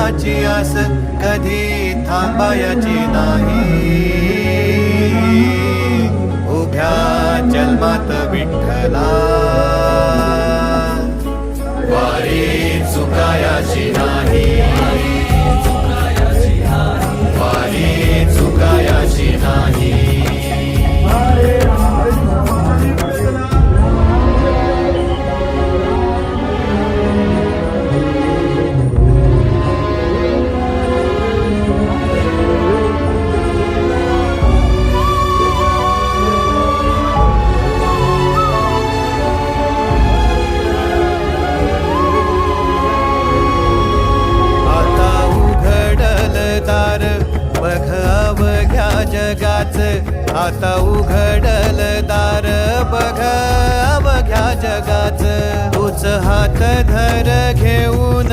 देवाची आस कधी थांबायची नाही. उभ्या जन्मात विठ्ठला वारी चुकायाची नाही. वारी चुकायाची नाही. आता उघडल दार बघ अवघ्या जगाच. तूच हात धर घेऊन